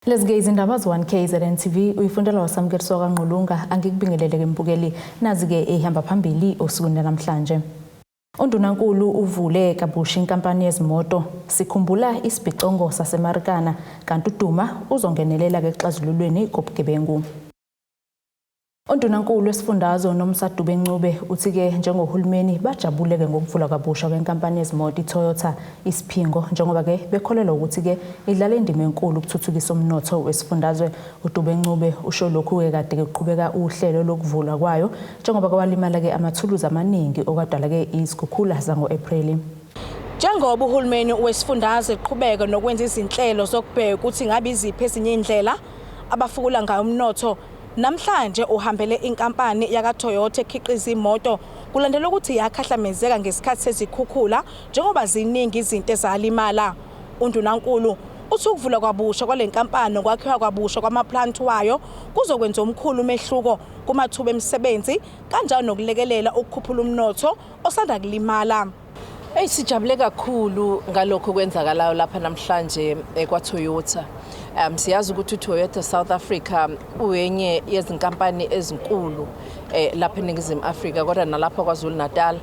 Let's gaze indaba 1KZNTV uyifundela wasamkeriswa kaNqulunga angikubingelele ke mbukeli nazi ke ehamba phambili osukwini namhlanje. Undunankulu Uvule Kabusha Inkampani Yezimoto Sikhumbula Isibhicongo Sasemarikana kanti uDuma uzongenelela ke exazululweni kobugebengu. Undunankulu wesifundazwe nomsadube Ncube uthi ke njengohulumeni bajabule ke ngokuvula kabusha kwenkampani yezimoto iToyota Isibhicongo njengoba ke bekholelwa ukuthi ke idlala indima enkulu ukuthuthukisa umnotho wesifundazwe. uDube Ncube usho lokhu ke kade kuqhubeka uhlelo lokuvulwa kwayo njengoba kwalimala ke amathuluzi amaningi okwadala ke izikhukhula zango-April. Njengoba uhulumeni wesifundazwe eqhubeka nokwenza izinhlelo zokubheka ukuthi ngabe iziphi ezinye indlela abafukula ngayo umnotho, namhlanje uhambele inkampani yakaToyota ekhiqiza imoto kulandela ukuthi yakhahlamezeka ngesikhathi sezikhukhula njengoba ziningi izinto ezalimala. Undunankulu uthi ukuvula kwabusha kwale nkampani nokwakhiwa kwabusha kwamaplant wayo kuzokwenza omkhulu umehluko kumathuba emisebenzi kanjalo nokulekelela ukukhuphula umnotho osanda kulimala. Sijabule kakhulu ngalokho kwenzakalayo lapha namhlanje kwaToyota. Siyazi ukuthi uToyota South Africa uyenye yezinkampani ezinkulu lapha eNingizimu Afrika kodwa nalapha kwaZulu Natal.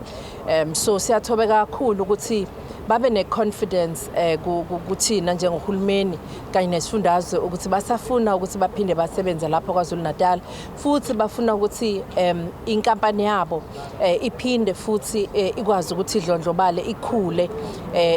So siyathobeka kakhulu ukuthi babe ne-confidence kuthina njengohulumeni kanye nesifundazwe ukuthi basafuna ukuthi baphinde basebenze lapha kwaZulu Natal, futhi bafuna ukuthi inkampani yabo iphinde futhi ikwazi ukuthi idlondlobale ikhule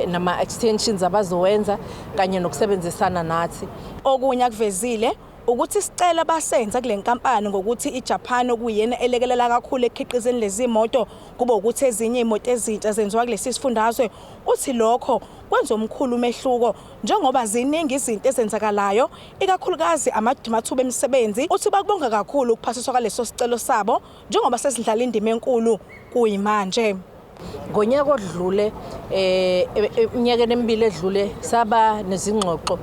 nama extensions abazowenza kanye nokusebenzisana nathi. Okunye akuvezile ukuthi sicela basenza kule nkampani ngokuthi iJapan okuyena elekelela kakhulu ekhiqizeni lezi moto kube ukuthi ezinye imoto ezintsha zenziwa kulesi sifundazwe. Uthi lokho kwenza omkhulu umehluko njengoba ziningi izinto ezenzakalayo ikakhulukazi amathuba emisebenzi. Uthi bakubonga kakhulu ukuphasiswa kwaleso sicelo sabo njengoba sesindlala indima enkulu kuyimanje. Ngonyaka odlule iminyaka emibili edlule saba nezingxoxo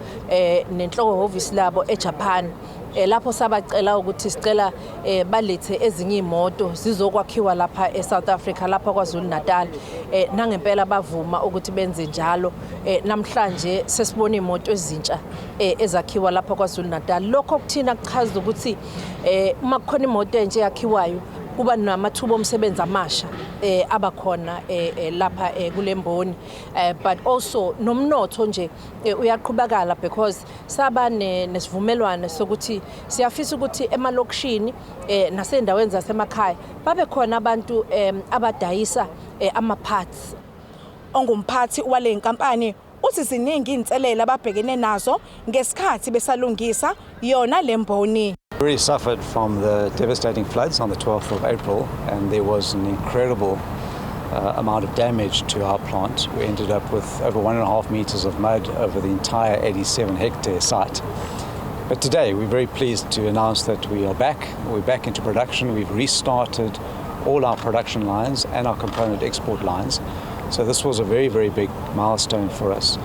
nenhloko office labo eJapan lapho sabacela ukuthi sicela balethe ezinye imoto zizokwakhiwa lapha eSouth Africa lapha kwaZulu Natal. Nangempela bavuma ukuthi benze njalo. Namhlanje sesibona imoto ezintsha ezakhiwa lapha kwaZulu Natal. Lokho kuthina kuchaza ukuthi uma kukhona imoto enje yakhiwayo kuba namathuba omsebenzi amasha abakhona lapha kulemboni, but also nomnotho nje uyaqhubakala because saba nesivumelwano sokuthi siyafisa ukuthi emalokishini nasendaweni zasemakhaya babe khona abantu abadayisa ama-parts. Ongumphathi wale nkampani uthi ziningi inselele ababhekene nazo ngesikhathi besalungisa yona lemboni. We really suffered from the devastating floods on the 12th of April, and there was an incredible amount of damage to our plant. We ended up with over 1.5 meters of mud over the entire 87-hectare site. But today we're very pleased to announce that we are back. We're back into production. We've restarted all our production lines and our component export lines. So this was a very, very big milestone for us.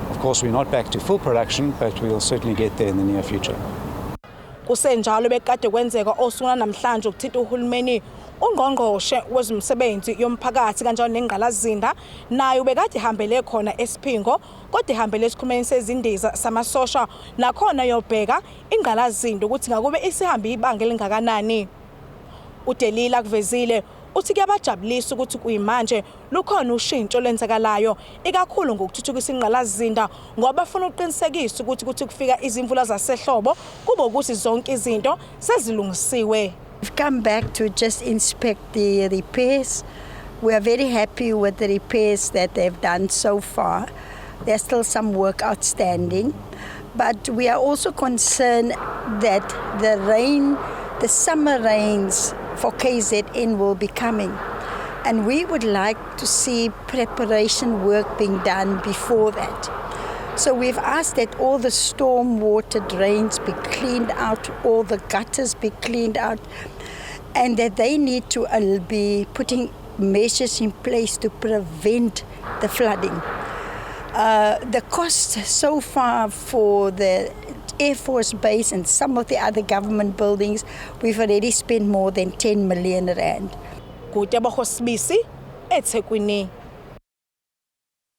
Of course, we're not back to full production, but we'll certainly get there in the near future. Kusenjalo bekade kwenzeka osuna namhlanje ukuthinta uhulumeni ungqongqoshe wezomsebenzi yomphakathi kanjalo nengqalazinda nayo bekade ihambele khona eSiphingo kodwa ihambele esikhumeni sezindiza samasosha nakhona yobheka ingqalazinda ukuthi ngakube isihambe ibanga elingakanani. uDelila kuvezile uthi kuyabajabulisa ukuthi kuyimanje lukhona ushintsho lwenzakalayo ikakhulu ngokuthuthukisa ingqalazinda ngoba bafuna uqinisekisa ukuthi kufika izimvula zasehlobo kube ukuthi zonke izinto sezilungisiwe. We've come back to just inspect the repairs. We are very happy with the repairs that they've done so far. There's still some work outstanding, but we are also concerned that the summer rains for KZN will be coming, and we would like to see preparation work being done before that. So we've asked that all the storm water drains be cleaned out, all the gutters be cleaned out, and that they need to be putting measures in place to prevent the flooding. The cost so far for the Air Force Base and some of the other government buildings, we've already spent more than 10 million rand. Kude bohosibisi eThekwini.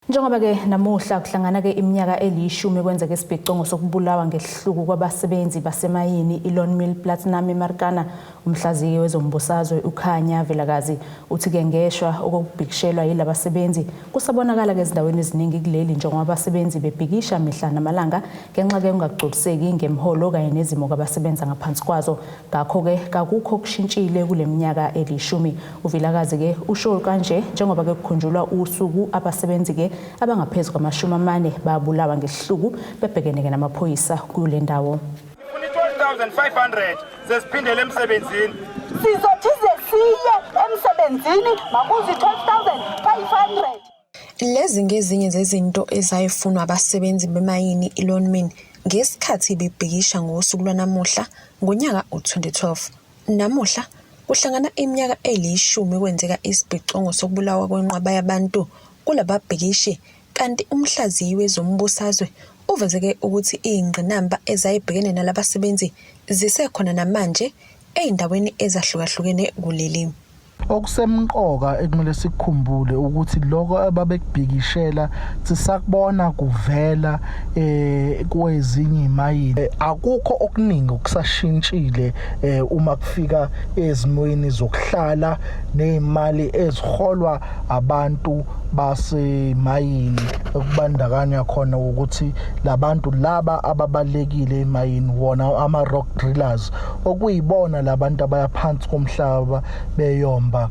Njengoba ke namuhla kuhlangana ke iminyaka eli10 kwenzeka isibhicongo sokubulawa ngehluku kwabasebenzi basemayini iLone Mill Platinum eMarikana. Umhlaziyi wezombusazwe uKhanya Velakazi uthi ke ngeshwa okubhikishelwa yilabasebenzi kusabonakala ke ezindaweni eziningi kuleli njengoba abasebenzi bebhikisha mihla namalanga ngenxa ke ungagcoliseki ngemholo kanye nezimo kabasebenza ngaphansi kwazo. Ngakho ke akukho kushintshile kule minyaka eli10. uVelakazi ke usho kanje njengoba ke kukhunjulwa usuku abasebenzi ke abangaphezu kwama40 babulawa ngehluku bebhekeneke namaphoyisa kule ndawo. 12,500 sesiphindele emsebenzini. Sizothi siye emsebenzini makuzi 12,500. Lezi ngezinye zezinto ezayifunwa abasebenzi bemayini iLone Mill ngesikhathi bebhikisha ngosuku lwanamuhla ngonyaka u2012. Namuhla kuhlangana iminyaka eli10 kwenzeka isibhicongo sokubulawa kwenqwaba yabantu kulababhikishi, kanti umhlaziyi wezombusazwe uvezeke ukuthi ingqinamba ezayibhekene nalabasebenzi zisekhona namanje eindaweni ezahlukahlukene kuleli. Okusemqoka ekumele sikukhumbule ukuthi lokho ababekubhikishela sisakubona kuvela kwezinye imayini. Akukho okuningi okusashintshile uma kufika ezimweni zokuhlala nezimali eziholwa abantu basemayini, ukubandakanya khona ukuthi labantu laba ababalekile emayini wona ama rock drillers okuyibona labantu abayaphansi komhlaba beyomba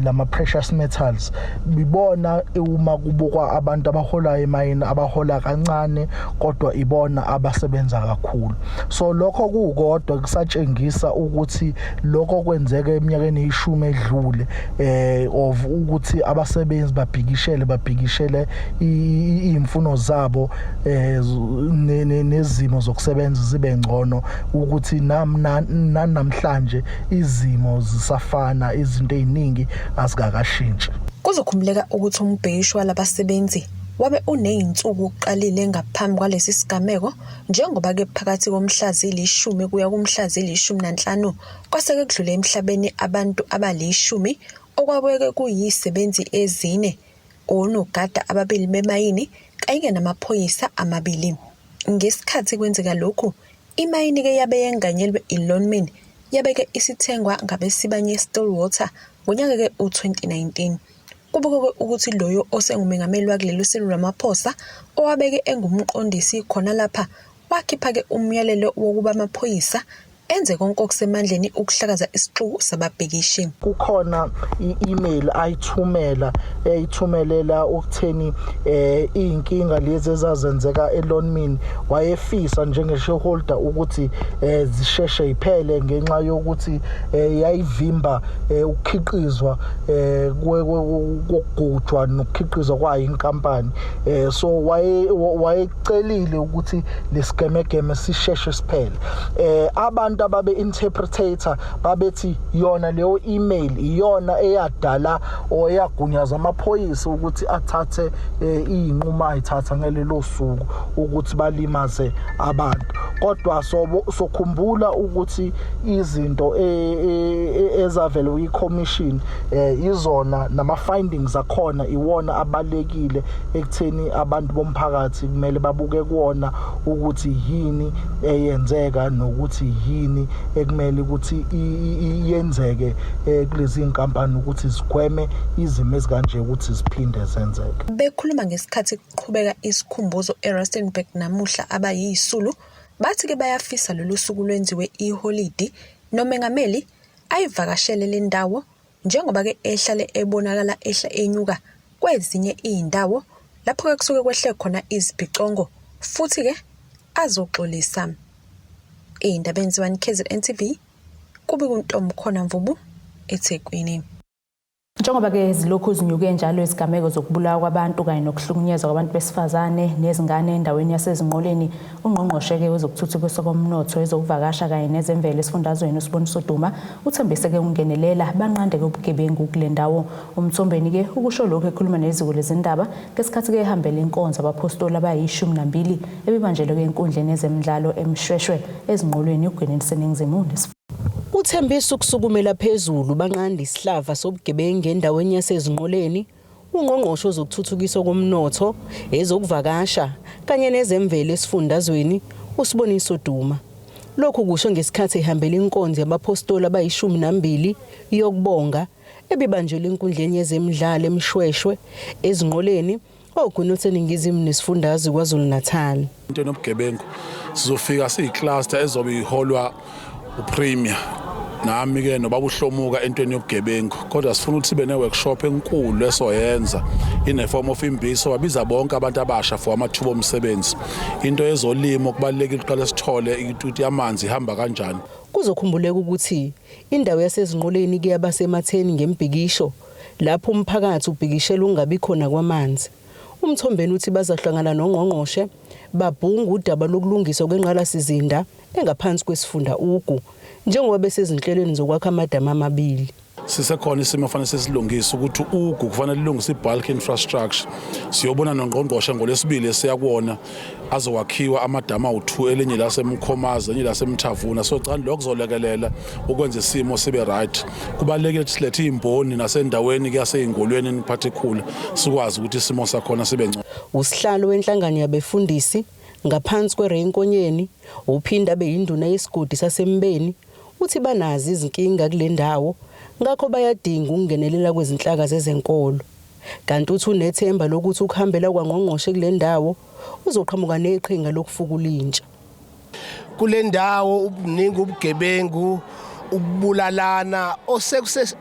lama precious metals. Bibona uma kubukwa abantu abahola emayini abahola kancane kodwa ibona abasebenza kakhulu. So lokho kukodwa kusatshengisa ukuthi lokho kwenzeka eminyakeni e10 edlule of ukuthi abasebenzi babhikishele imfuno zabo nezimo zokusebenza zibe ngcono, ukuthi namhlanje izimo zisafana, izinto eziningi azikakashintshi. Kuzokhumbuleka ukuthi umbhekisho walabasebenzi wabe uneyinsuku uqalile ngaphambi kwalesi sigameko, njengoba ke phakathi komhlazi li10 kuya kumhlazi li15 kwaseke kudlule emhlabeni abantu abali10 okwabeke kuyisebenzi ezine, onogada ababili bemayini kanye namaphoyisa amabili. Ngesikhathi kwenzeka lokhu, imayini ke yabe yenganyelwe iLone Mill yabeke isithengwa ngabesibanye Stillwater ngonyaka ke u2019. Kubukwe ukuthi loyo osengumengameli wakulelo Cyril Ramaphosa owabeke engumqondisi khona lapha wakhipha ke umyalelo wokuba amaphoyisa enze konke okusemandleni ukuhlakaza isixuku sababhekishi. Kukhona i-email ayithumelela ukutheni inkinga lezi ezazenzeka eLone Mill wayefisa njenge-shareholder ukuthi zisheshe iphele ngenxa yokuthi yayivimba ukukhiqizwa kokugujwa nokukhiqizwa kwayo Inkampani. So wayecelile ukuthi lesigeme sisheshe siphele. Abantu ababe interpretator babethi yona leyo email iyona eyadala oyagunyaza amaphoyisa ukuthi athathe inquma ayithatha ngalelo suku ukuthi balimaze abantu. Kodwa sokhumbula ukuthi izinto ezavela kwiCommission izona nama findings akhona iwona abalekile ekutheni abantu bomphakathi kumele babuke kuona ukuthi yini eyenzeka nokuthi yini ekumele ukuthi yenzeke kulezi inkampani ukuthi sigweme izimo ezikanje ukuthi ziphinde zenzeke. Bekhuluma ngesikhathi kuqhubeka isikhumbuzo eRustenburg namuhla abayisulu bathi ke bayafisa lolu suku lwenziwe iholide nomengameli ayivakashele le ndawo njengoba ke ehlale ebonakala ehla enyuka kwezinye izindawo lapho ke kusuke kwehle khona Isibhicongo futhi ke azoxolisa. Indabeni 1KZNTV kube kuntombi khona Mvubu eThekwini. Njengoba ke zilokhu zinyuke njalo izigameko zokubulawa kwabantu kanye nokuhlukunyezwa kwabantu besifazane nezingane endaweni yasezinqoleni, ungqongqoshe ke wezokuthuthukiswa komnotho ezokuvakasha kanye nezemvelo esifundazweni uSiboniso Duma uthembise ke ungenelela banqande ke ubugebengu kule ndawo. Umthombeni ke ukusho lokho ekhuluma neziko lezindaba ngesikhathi ke ehambele inkonzo abapostoli abayi12 ebibanjelwe ke enkundleni ezemidlalo emshweshwe ezinqolweni ugweneni seningizimu. Uthembisa ukusukumela phezulu banqanda isihlava sobugebengu endaweni yasezinqoleni, ungqongqoshe ozokuthuthukiswa komnotho, ezokuvakasha kanye nezemvelo esifundazweni uSiboniso Duma. Lokhu kusho ngesikhathi ehambela inkonzo yabapostoli abayi12 yokubonga ebibanjelwe enkundleni yezemidlalo eMshweshwe ezinqoleni ogwini seningizimu nesifundazwe KwaZulu-Natal. Into nobugebengu sizofika siyicluster ezobe iholwa uPremier nami ke nobaba uHlomuka entweni yobugebengu kodwa sifuna ukuthi sibe ne-workshop enkulu esoyenza in form of imbizo wabiza bonke abantu abasha for amathuba omsebenzi into ezolimo kubalekile uqala sithole ukuthi yamanzi ihamba kanjani. Kuzokhumbuleka ukuthi indawo yasezinqoleni kuyabasematheni ngembhikisho lapho umphakathi ubhikishela ungabi khona kwamanzi. Umthombeni uthi bazahlangana nongqongqoshe babhunga udaba lokulungiswa kwenqala sizinda engaphansi kwesifunda ugu njengoba besezinhlelweni zokwakha amadama amabili. Sisekhona isimo fanele sesilungisa ukuthi ugu kufanele ilungise ibulk infrastructure. Siyobona nongqongqoshe ngolesibili siyakuona azowakhiwa amadama u2 elinye laseMkhomazi elinye laseMthavuna so cani lokho kuzolekelela ukwenza isimo sibe right. Kubalekile ukuthi silethe imboni nasendaweni kuyaseyingolweni in particular sikwazi ukuthi isimo sakhona sibe ngcono. Usihlalo wenhlangano yabefundisi ngaphansi kweRenkonyeni uphinda abe yinduna yesigodi saseMbeni uthi banazi izinkinga kule ndawo ngakho bayadinga ukungenelela kwezinhlaka zezenkolo. Kanti uthi unethemba lokuthi ukuhambela kwangqongqoshe kule ndawo uzoqhamuka neqhinga lokufukula intsha. Kule ndawo ubuningi ubugebengu ukubulalana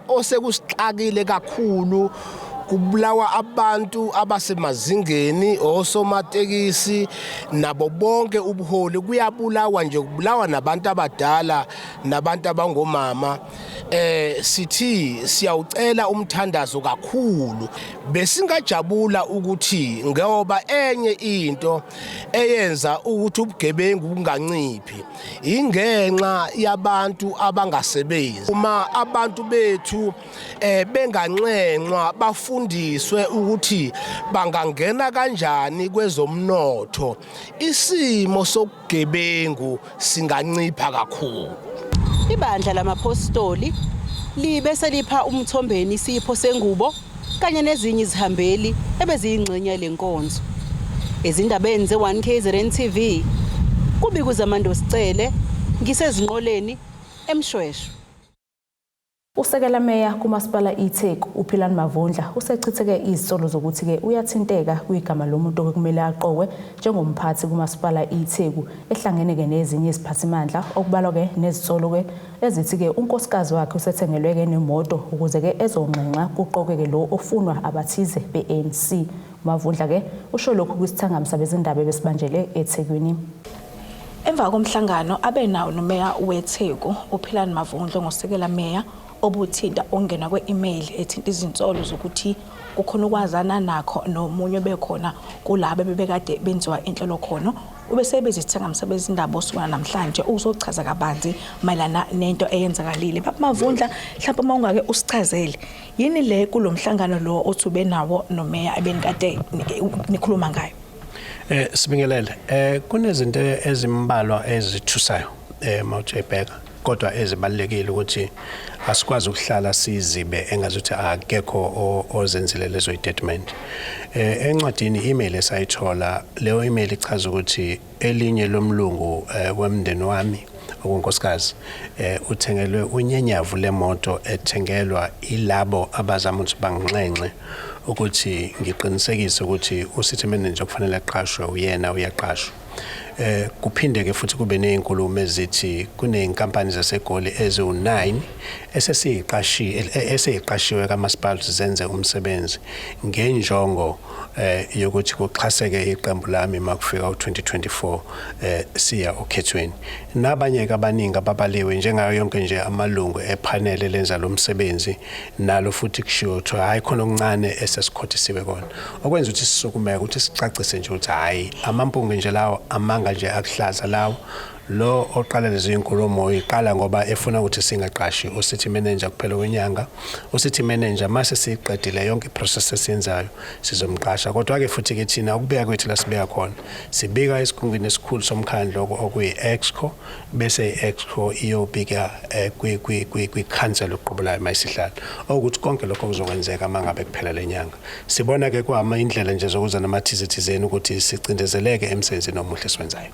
osekusiqakile kakhulu kubulawa abantu abasemazingeni osomatekisi nabo bonke ubuholi kuyabulawa nje kubulawa nabantu abadala nabantu abangomama. Sithi siyawucela umthandazo kakhulu besingajabula ukuthi ngoba enye into eyenza ukuthi ubugebengu bunganciphi ingenxa yabantu abangasebenzi. Uma abantu bethu benganxenxwa bafundiswe ukuthi bangangena kanjani kwezomnotho isimo sokugebengu singancipha kakhulu. Ibandla lamapostoli libe selipha umthombeni isipho sengubo kanye nezinye izihambeli ebeziyingxenye lenkonzo. Ezindabeni ze1KZNTV kubikuza Mando Sicele ngisezinqoleni eMshweshwe. Usekela meya kumasipala iTheku uPhilani Mavundla usechitheke izisolo zokuthi ke uyathinteka kwigama lomuntu okumele aqokwe njengomphathi kumasipala iTheku ehlangene ke nezinye iziphathimandla okubalwa ke nezisolo ke ezithi ke unkosikazi wakhe usethengelwe ke nemoto ukuze ke ezonxenxa kuqoke ke lo ofunwa abathize beANC. Mavundla ke usho lokhu kwisithangamsa bezindaba besibanjele eThekwini. Emva komhlangano abenawo nomeya weTheku uPhilani Mavundla ngosekela meya obuthinta ongena kwe-email ethinta izinsolo zokuthi kukhona ukwazana nakho nomunye bekhona kulabo bebekade benziwa inhlelo khona ubese bezithangamsa bezindaba osukana namhlanje uzochaza kabanzi mayelana nento eyenzakalile. Papa Mavundla mhlawumbe uma ungake usichazele yini le kulomhlangano lo othube nawo nomeya abenikade nikhuluma ngayo? Sibingelele kunezinto ezimbalwa ezithusayo mawujebheka kodwa ezibalekile ukuthi asikwazi ukuhlala sizibe engazuthi akekho ozenzile lezo statement. Encwadini email esayithola leyo email ichaza ukuthi elinye lomlungu wemndeni wami okunkosikazi uthengelwe unyenyavu lemoto ethengelwa ilabo abazama ukuthi banginxenxe ukuthi ngiqinisekise ukuthi ucity manager kufanele aqashwe uyena uyaqashwa. Kuphinde ke futhi kube nezinkulumo ezithi kuneyinkampani zaseGoli eziwu9 eseyiqashiwe kamasipala zenze umsebenzi ngenjongo yokuthi kuxhaseke iqembu lami makufika u2024 siya okhethweni. Nabanye ke abaningi ababaliwe njengayo yonke nje amalungu epanel lenza lo msebenzi nalo futhi kushiwo ukuthi hayi khona okuncane esesikhotisiwe kona okwenza ukuthi sisukumeke ukuthi sicacise nje ukuthi hayi amampunge nje lawo amanga nje akuhlaza lawo lo oqala lezi inkulumo iqala ngoba efuna ukuthi singaqashi uCity manager kuphela kwenyanga. uCity manager mase siqedile yonke iprocess esiyenzayo sizomqasha. Kodwa ke futhi ke thina ukubeka kwethu la sibeka khona sibika esikhungweni esikhulu somkhandlo okuyi Exco bese Exco iyobika kwi-council oqhubulayo mayisihlala ukuthi konke lokho kuzokwenzeka mangabe kuphela lenyanga. Sibona ke kwama indlela nje zokuza namathizithizeni ukuthi sicindezeleke emsebenzini omuhle siwenzayo.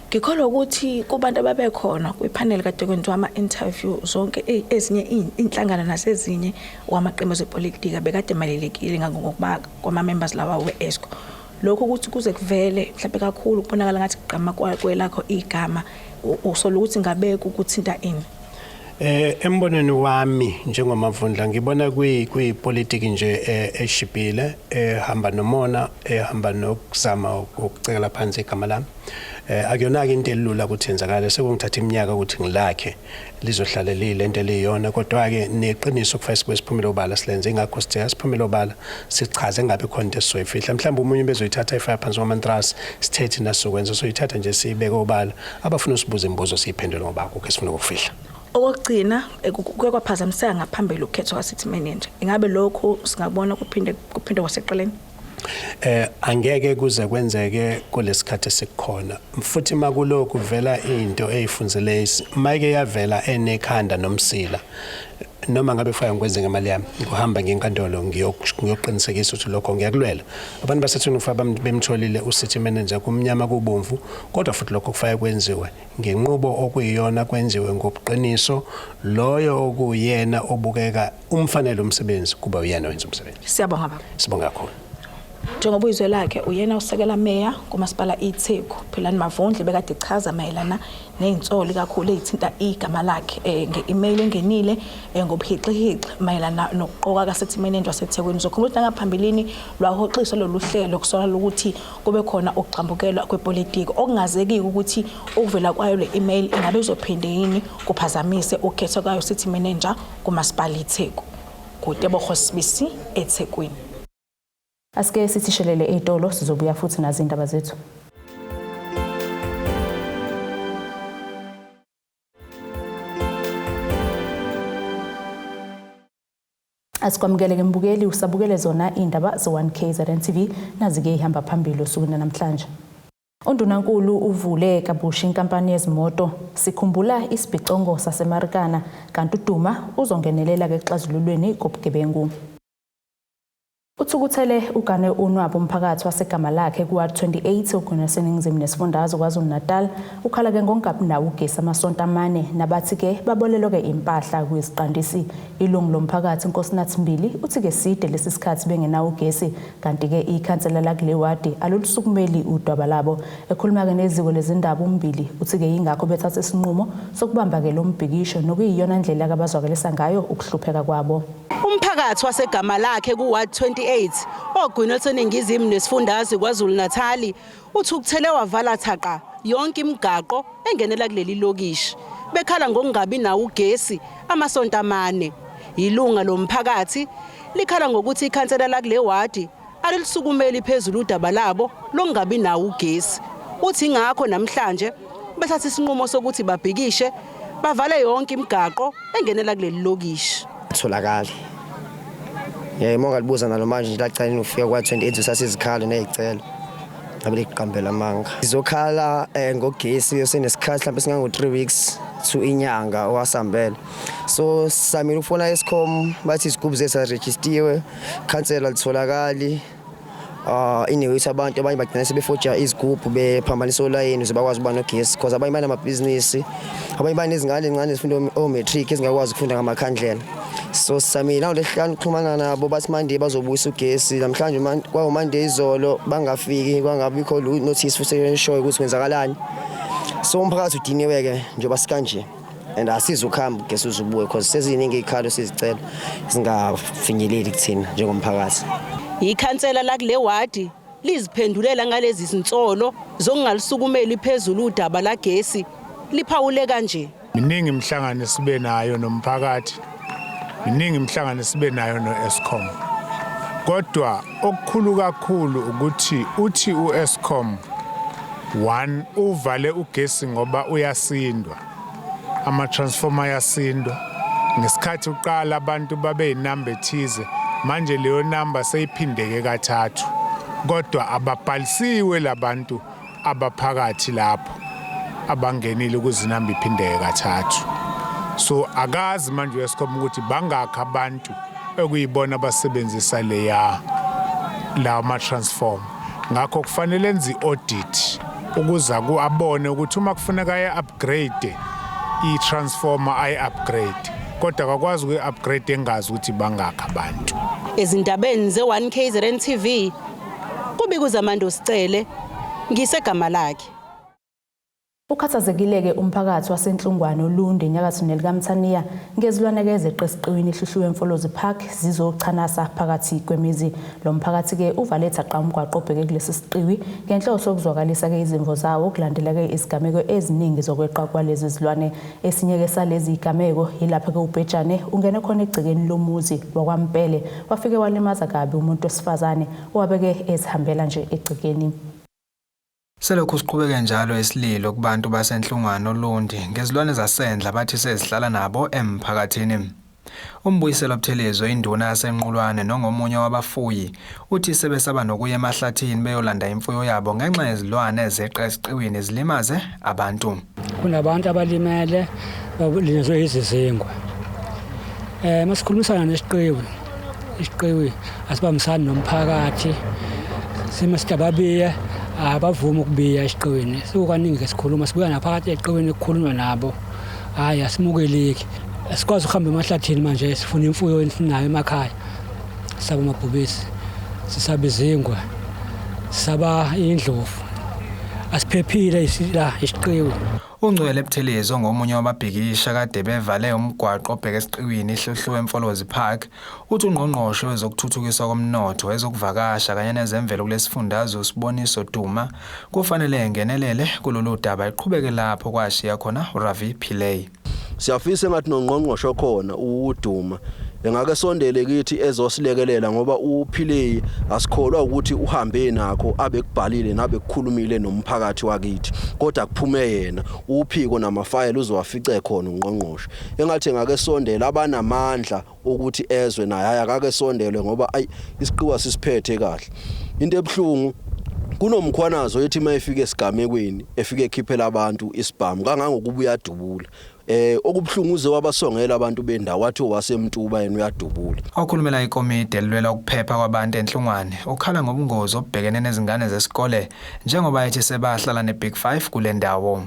Ngikholwa ukuthi kubantu ababekhona kwipanel kade kwenziwa ama-interview zonke ezinye inhlangano nasezinye wamaqembu ezepolitika bekade malelekile ngokuba kwama-members lawa we-ESCO. Lokho ukuthi kuze kuvele mhlawumbe kakhulu kubonakala ngathi kugqama kwelakho igama usola ukuthi ngabe kukuthinta ini. Embonweni wami njengomavundla ngibona kuyipolitiki nje eshibhile ehamba nomona ehamba nokuzama ukucekela phansi igama lami. Akuyona into elula ukuthi yenzakala sekungithatha iminyaka ukuthi ngilakhe lizohlala lento eliyona kodwa ke neqiniso kufanele sibe siphumela obala silenze ingakho sithe siphumela obala sichaze ngabe khona into esizoyifihla mhlawumbe umunye bezoyithatha ifaya phansi kwamantrust sithethe nasokwenza soyithatha nje sibeke obala abafuna usibuza imibuzo siyiphendule ngoba akukho esifuna ukufihla. Okugcina kwaphazamiseka ngaphambili ukukhetho kwaCity manager. Ingabe lokho singabona kuphinde kwaseqeleni? Angeke kuze kwenzeke kulesikhathi esikhona futhi makuloko kuvela into eyifunzelesi mayike yavela enekhanda nomsila noma ngabe faya ngikwenze ngemali yami ngihamba ngenkantolo ngiyoqinisekisa ukuthi lokho ngiyakulwela abantu basethu ufa bemtholile uCity manager kumnyama kubomvu kodwa futhi lokho kufanele kwenziwe ngenqubo okuyiyona kwenziwe ngobuqiniso loyo okuyena obukeka umfanele umsebenzi kuba uyena wenza umsebenzi. Siyabonga baba. Sibonga kakhulu. Njengoba izwe lakhe uyena usekela meya kumasipala iTheku Philani Mavundla bekade ichaza mayelana nezinsolo kakhulu ezithinta igama lakhe nge-email engenile ngobuhixihixi mayelana nokuqoka kaCity manager waseThekwini. Zokhuluma ngaphambilini lwahoxiswa loluhlelo kusola ukuthi kube khona ukuqhambukelwa kwepolitiki okungazeki ukuthi ukuvela kwayo le email ingabe izophinde yini kuphazamise ukhetho kwayo City manager kumasipala iTheku. Kutebo Khosibisi eThekwini. Asike sithishelele etolo sizobuya futhi nazo indaba zethu. Asikwamukele ngembukeli usabukele zona indaba ze1KZNTV nazike ihamba phambili osukwini namhlanje. Undunankulu Uvule Kabusha Inkampani Yezimoto Sikhumbula Isibhicongo Sasemarikana kanti uDuma uzongenelela ke exazululweni kobugebengu. Uthukuthele ugane unwabo umphakathi wasegama lakhe kuward 28 ogona seningizimu nesifundazwe KwaZulu-Natal ukhala ke ngongabi nawo ugesi amasonto amane nabathi ke babolelo ke impahla kuyisiqandisi ilungu lomphakathi Nkosinathi Mbili uthi ke side lesi sikhathi bengenawo ugesi kanti ke ikhansela la kule ward alolusukumeli udaba labo ekhuluma ke neziko lezindaba umbili uthi ke ingakho bethatha isinqumo sokubamba ke lo mbhikisho nokuyiyona ndlela abazwakelisa ngayo ukuhlupheka kwabo. Umphakathi wasegama lakhe kuward 28 ogwini seningizimu nesifundazwe KwaZulu-Natal uthukuthele wavala thaqa yonke imigaqo engenela kuleli lokishi bekhala ngokungabi nawo ugesi amasonto amane. Ilunga lomphakathi likhala ngokuthi ikhansela la kule ward alilisukumeli phezulu udaba labo longabi nawo ugesi. Uthi ngakho namhlanje bethatha isinqumo sokuthi babhikishe bavale yonke imigaqo engenela kuleli lokishi. Tholakala monga libuza nalo manje lacala ufika kwa28 usasizikhala nezicelo ngabe liqambela amanga izokhala ngogesi yosenesikhathi mhlawumbe singango 3 weeks to inyanga owasambela so samile ufuna escom bathi isigubhu zesaregistiwe cancela litholakali inewithi abantu abanye bagcina sebefoja izigubhu bephambanisa olayini uzibakwazi uba nogesi because abanye banamabhizinisi abanye banezingane ezincane ezifunda o-matric ezingakwazi ukufunda ngamakhandlela so samile lehlanu uxhumana nabo bathi manje bazobuyisa ugesi namhlanje kwamanje izolo bangafiki kwangabikho notice futhi enshoyo ukuthi kwenzakalani so umphakathi udiniwe ke njengoba sikanje and asizukhamba ugesi uzubuye because seziningi izikhalo sizicela singafinyeleli kuthina njengomphakathi. Ikhansela la kule ward liziphendulela ngalezi zinsolo zokungalisukumeli phezulu udaba la gesi liphawule kanje. Miningi imhlangano sibe nayo nomphakathi, miningi imhlangano sibe nayo no-Eskom. Kodwa okukhulu kakhulu ukuthi uEskom One, uvale ugesi ngoba uyasindwa. Ama-transformer yasindwa. Ngesikhathi uqala abantu babe inamba ethize, manje leyo namba seyiphindeke kathathu. Kodwa ababhalisiwe labantu abaphakathi lapho abangenile ukuzinamba iphindeke kathathu. So akazi manje uyasikoma ukuthi bangakho abantu ekuyibona abasebenzisa la ma-transform. Ngakho kufanele enze i-audit ukuze abone ukuthi uma kufuneka ayi-upgrade i-transformer ayi-upgrade. Kodwa akakwazi ukuyi-upgrade engazi ukuthi bangakho abantu. Ezindabeni ze-1KZNTV kubika uZamando Sicele ngisegama lakhe. Ukhathazekile-ke umphakathi wasenhlungwane Olundi enyakatho nelikaMthaniya ngezilwane ezeqe esiqiwini ehlushwe eMfolozi Park zizochanasa phakathi kwemizi. Lo mphakathi-ke uvaletha qa umgwaqo obheke kulesi siqiwi ngenhloso yokuzwakalisa-ke izimvo zawo kulandela-ke izigameko eziningi zokweqa kwalezi zilwane. Esinye-ke salezi igameko yilapho-ke ubhejane ungene khona egcekeni lomuzi wakwaMpele wafike walimaza kabi umuntu wesifazane owabeke ezihambela nje egcekeni. Selokhu siqhubeke njalo esililo kubantu basenhlungwane Olundi ngezilwane zasendla bathi sezihlala nabo emphakathini. Umbuyiselo Buthelezwe induna yasenqulwane nongomunye wabafuyi uthi sebesaba nokuya emahlathini beyolanda imfuyo yabo ngenxa yezilwane ezeqe esiqiwini zilimaze abantu. Kunabantu abalimele balinzwe izizingwa. Masikhulumisana isiqiwi asibambisana nomphakathi simasidababiye abavuma ukubiya esiqiwini sikukaningi ke sikhuluma sibuya naphakathi eqiwini ukukhulunywa nabo hayi asimukeleki asikwazi ukuhamba emahlathini manje sifuna imfuyo esinayo emakhaya saba amabhubesi sisaba izingwe saba indlovu asiphephile isila isiqiwi. Ungcwele Buthelezwe ngomunye wababhikisha kade bevale umgwaqo obheke esiqiwini ehlushwe eMfolozi Park uthi ungqongqoshe wezokuthuthukiswa komnotho ezokuvakasha kanye nezemvelo kulesifundazwe uSiboniso Duma kufanele engenelele kulolu daba iqhubeke lapho kwashiya khona uRavi Pillay. Siyafisa ngathi nongqongqosho khona uDuma engake sondele kithi ezosilekelela ngoba uPillay asikholwa ukuthi uhambe nakho abekubhalile nabekukhulumile nomphakathi wakithi kodwa kuphume yena uphiko namafayile uzowafice khona ungqongqosho engathi ngake sondela abanamandla ukuthi ezwe naye akake sondelwe ngoba isiqiwa sisiphethe kahle into ebhlungu kunomkhwanazo ethi mayifike esigamekweni efike ekhiphela abantu isibhamu kangangokubuya adubula okubhlungu uze wabasongela abantu bendawo wathi wasemtuba yena uyadubula. Okhulumela ikomiti elwela ukuphepha kwabantu enhlungwane ukhala ngobungozi obhekene nezingane zesikole njengoba ethi sebahlala neBig 5 kule ndawo.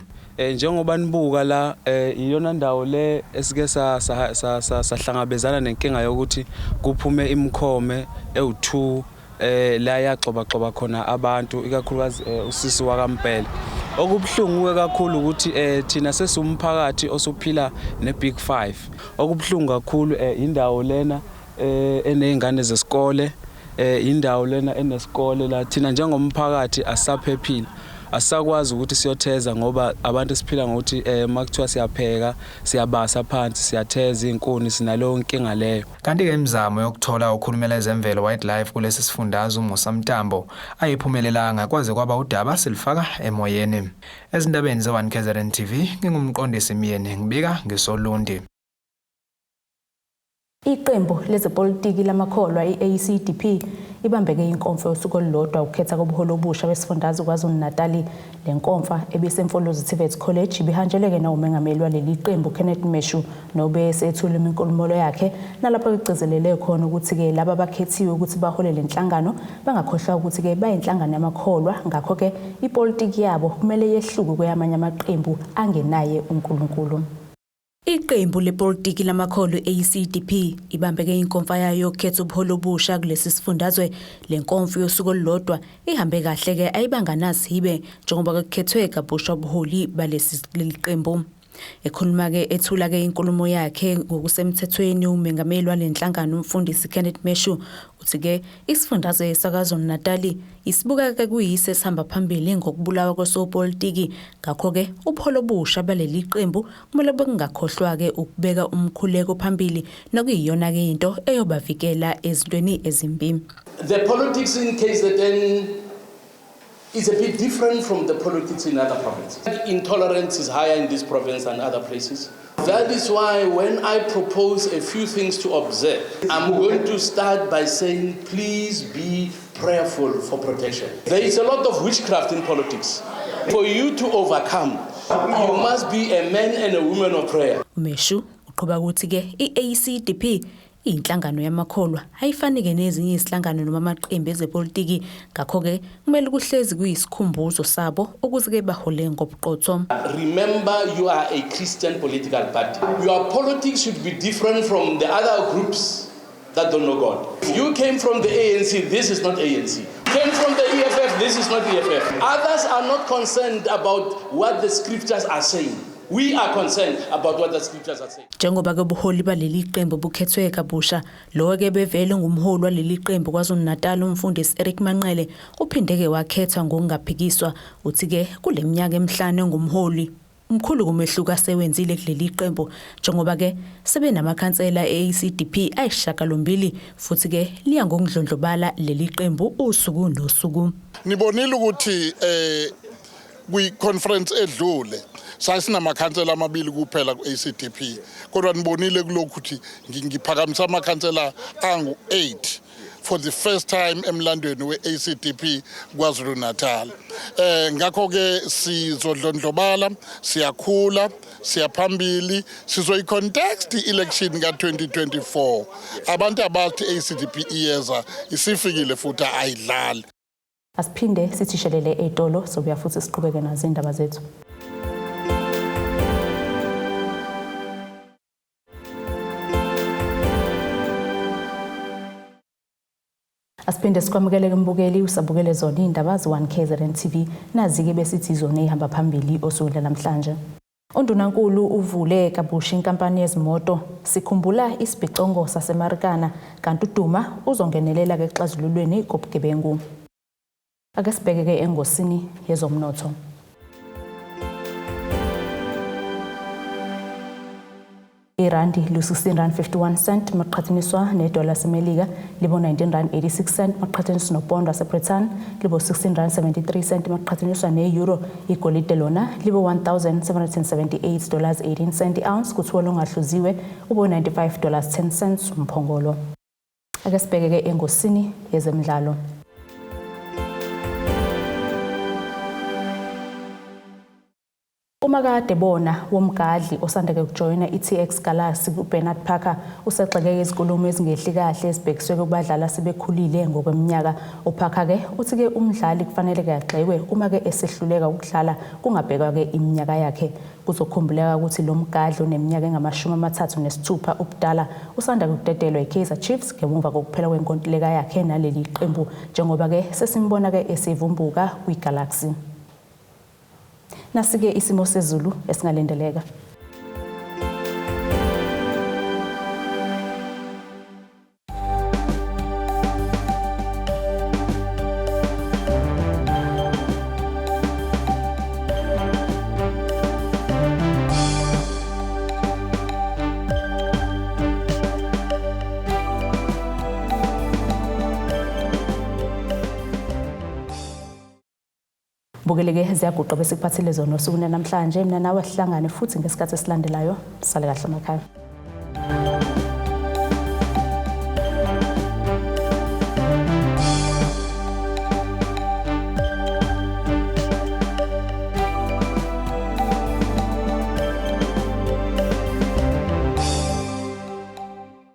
Njengoba nibuka la iyona ndawo le esike sahlangabezana nenkinga yokuthi kuphume imkhome ewu2 la yaxoba khona abantu ikakhulukazi usisi wakaMpele. Okubhlungu kakhulu ukuthi thina sesumphakathi osuphila neBig 5. Okubhlungu kakhulu indawo lena enezingane zesikole indawo lena enesikole la thina njengomphakathi asaphephile. Asakwazi ukuthi siyotheza ngoba abantu siphila ngokuthi makuthiwa siyapheka siyabasa phansi siyatheza inkuni sinalo nkinga leyo. Kanti ke imizamo yokuthola ukhulumela ezemvelo wildlife kulesi sifundazwe uMusa Mtambo ayiphumelelanga kwaze kwaba udaba silifaka emoyeni. Ezindabeni ze1KZNTV ngingumqondisi Miyeni ngibika ngisolundi. Iqembu lezepolitiki lamakholwa iACDP ibambeke inkonfa yosuku olulodwa ukukhetha kobuholi obusha besifundazwe KwaZulu-Natal. Le nkonfa ebisemfolozi TVET College ibihanjeleke na umengameli waleli qembu Kenneth Meshu nobe sethula inkulumo yakhe nalapho egcizelele khona ukuthi ke laba bakhethiwe ukuthi bahole lenhlangano bangakhohlwa ukuthi ke bayinhlangano yamakholwa ngakho ke ipolitiki yabo kumele yehluke kweyamanye amaqembu angenaye uNkulunkulu. Iqembu lepolitiki lamakholwa ACDP ibambeke inkonfa yayo yokukhetha ubuholi obusha kulesi sifundazwe. Le nkonfa yosuku olulodwa ihambe kahle ke ayibanganazibe njengoba kukhethwe Kabusha ubuholi balesi qembu. Ekhuluma ke ethula ke inkulumo yakhe ngokusemthethweni umengameli walenhlangano umfundisi Kenneth Meshu uthi ke isifundazwe saKwaZulu-Natal isibuka ke kuyise sihamba phambili ngokubulawa kwesopolitiki ngakho ke ubuholi obusha baleli qembu kumele bengakhohlwa ke ukubeka umkhuleko phambili nokuyiyona ke into eyobavikela ezintweni ezimbi. The politics in KZN is a bit different from the politics in other provinces. Intolerance is higher in this province than other places. That is why when I propose a few things to observe, I'm going to start by saying, please be prayerful for protection. There is a lot of witchcraft in politics. For you to overcome, you must be a man and a woman of prayer. Umeshu uqhubeka ukuthi ke iACDP inhlangano yamakholwa ayifanike nezinye izihlangano noma amaqembu ezepolitiki ngakho ke kumele kuhlezi kuyisikhumbuzo sabo ukuze ke bahole ngobuqotho. Remember, you are a Christian political party. Your politics should be different from the other groups that don't know God. If you came from the ANC, this is not ANC. Came from the EFF, this is not EFF. Others are not concerned about what the scriptures are saying. We are concerned about what the scriptures are saying. Njengoba ke buholi baleli qembu bukhethwe Kabusha, lo ke bevele ngumholi waleli qembu KwaZulu-Natal umfundisi Eric Manqele uphinde ke wakhethwa ngokungaphikiswa uthi ke kuleminyaka emihlanu ngumholi umkhulu kumehluka sewenzile kuleli qembu njengoba ke sebenamakhansela eACDP ayishakalombili futhi ke liya ngokudlondlobala leli qembu usuku nosuku. Nibonile ukuthi kwi conference edlule sasinamakansela amabili kuphela kuACDP kodwa nibonile kulokhu ukuthi ngiphakamisa amakhansela angu 8 for the first time emlandweni weACDP KwaZulu-Natal. Ngakho ke sizodlondlobala, siyakhula, siyaphambili, sizoyicontext election ka2024. Abantu abathi ACDP iyeza isifikile futhi ayidlali. Asiphinde sithishelele etolo sobuya futhi siqhubeke nazo indaba zethu. Asiphinde sikwamukele kumbukeli usabukele zona indaba z1KZNTV nazi-ke besithi zona ehamba phambili osuku namhlanje. Undunankulu Uvule Kabusha Inkampani Yezimoto Sikhumbula Isibhicongo Sasemarikana kanti uDuma uzongenelela ke exazululweni kobugebengu. Ake sibheke ke engosini yezomnotho. Irandi lu-16.51 maqhathaniswa nedola semelika libo 19.86 maqhathaniswa nopondo waseBritain libo 16.73 maqhathaniswa ne-euro igolide lona libo $1,778.18 ounce kuthwala ongahluziwe ubo $95.10 umphongolo. Ake sibheke ke engosini yezemidlalo. Umakade bona womgadli osanda ke ukujoyina iTX Galaxy uBernard Parker usexeke izinkulumo ezingehli kahle ezibhekiswe kubadlali sebekhulile ngokweminyaka. uParker ke uthi ke umdlali kufanele ke agxekwe uma ke esehluleka ukudlala kungabhekwa ke iminyaka yakhe. Kuzokhumbuleka ukuthi lo mgadli oneminyaka engama-36 ubudala usanda kudedelwa iKaizer Chiefs ngemuva kokuphela kwenkontileka yakhe naleli qembu njengoba ke sesimbona ke esivumbuka kwiGalaxy. Nasike isimo sezulu esingalendeleka. Bukeleke ziyaguqa bese kuphathele zona osukwini namhlanje mina nawe sihlangane futhi ngesikhathi esilandelayo sale kahle emakhaya.